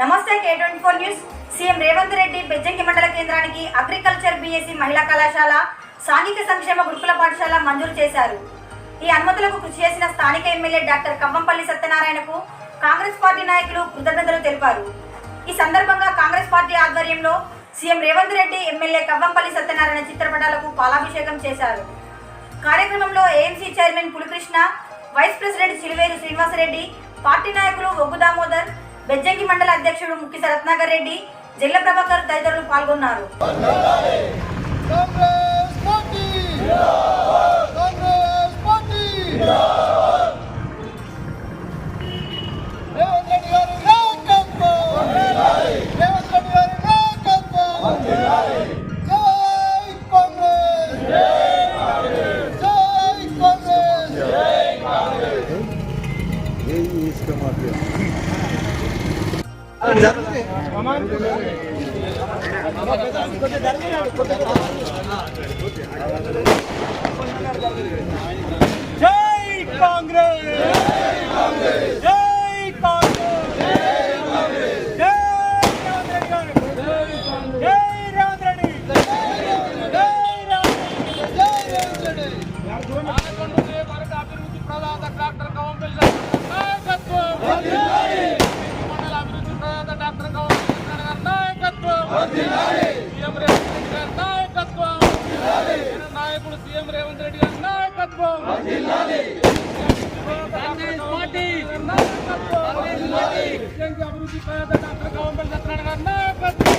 నమస్తే K24 news. CM Revanth Reddy Bejjanki మండల కేంద్రానికి అగ్రికల్చర్ బీఎస్సీ మహిళా కళాశాల, సాంఘిక సంక్షేమ గురుకుల పాఠశాల మంజూరు చేశారు. ఈ అనుమతులకు కృషి చేసిన స్థానిక ఎమ్మెల్యే డాక్టర్ కవ్వంపల్లి సత్యనారాయణకు కాంగ్రెస్ పార్టీ నాయకులు కృతజ్ఞతలు తెలిపారు. ఈ సందర్భంగా కాంగ్రెస్ పార్టీ ఆధ్వర్యంలో సీఎం రేవంత్ రెడ్డి, ఎమ్మెల్యే కవ్వంపల్లి సత్యనారాయణ చిత్రపటాలకు పాలాభిషేకం చేశారు. కార్యక్రమంలో AMC chairman Puli Krishna, vice president Chiluveru Srinivasa Reddy, party నాయకులు ఒగ్గు దామోదర్, బెజ్జంకి మండల అధ్యక్షుడు ముక్కిస రత్నాకర్ రెడ్డి, జిల్లా ప్రభాకర్ తదితరులు పాల్గొన్నారు. జై కాంగ్రెస్, జై కాంగ్రెస్, జై రేవంత్ రెడ్డి, అభివృద్ధి ప్రదాత డాక్టర్ కవ్వంపల్లి నాయకత్వం, మండల అభివృద్ధి ప్రదాత డాక్టర్ కవ్వంపల్లి నాయకత్వం, సీఎం రేవంత్ రెడ్డి గారి నాయకత్వం, నాయకుడు సీఎం రేవంత్ రెడ్డి గారి నాయకత్వం, అభివృద్ధి ప్రదాత డాక్టర్ కవ్వంపల్లి సత్యనారాయణ గారి నాయకత్వం.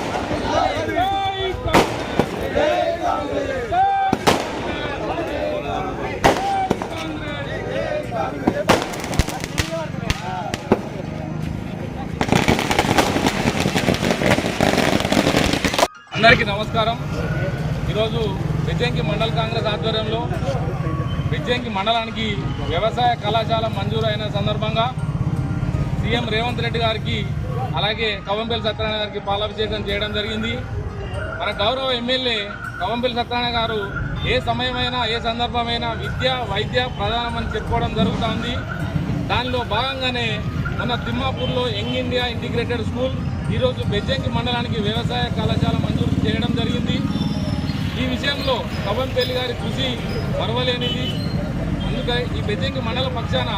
అందరికీ నమస్కారం. ఈరోజు బెజ్జంకి మండల కాంగ్రెస్ ఆధ్వర్యంలో బెజ్జంకి మండలానికి వ్యవసాయ కళాశాల మంజూరు అయిన సందర్భంగా సీఎం రేవంత్ రెడ్డి గారికి, అలాగే కవ్వంపల్లి సత్యనారాయణ గారికి పాలాభిషేకం చేయడం జరిగింది. మన గౌరవ ఎమ్మెల్యే కవ్వంపల్లి సత్యనారాయణ గారు ఏ సమయమైనా, ఏ సందర్భమైనా విద్య, వైద్య ప్రధానమని చెప్పుకోవడం జరుగుతుంది. దానిలో భాగంగానే మన తిమ్మాపూర్లో యంగ్ ఇండియా ఇంటిగ్రేటెడ్ స్కూల్, ఈరోజు బెజ్జంకి మండలానికి వ్యవసాయ కళాశాల మంజూరు చేయడం జరిగింది. ఈ విషయంలో కవ్వంపల్లి గారి కృషి మరవలేనిది. అందుకే ఈ బెజ్జంకి మండల పక్షాన,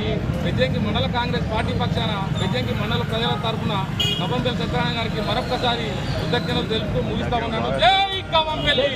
ఈ బెజ్జంకి మండల కాంగ్రెస్ పార్టీ పక్షాన, బెజ్జంకి మండల ప్రజల తరఫున కవ్వంపల్లి సత్యనారాయణ గారికి మరొకసారి కృతజ్ఞతలు తెలుపుతూ ముగిస్తా ఉన్నాను. జై కవ్వంపల్లి.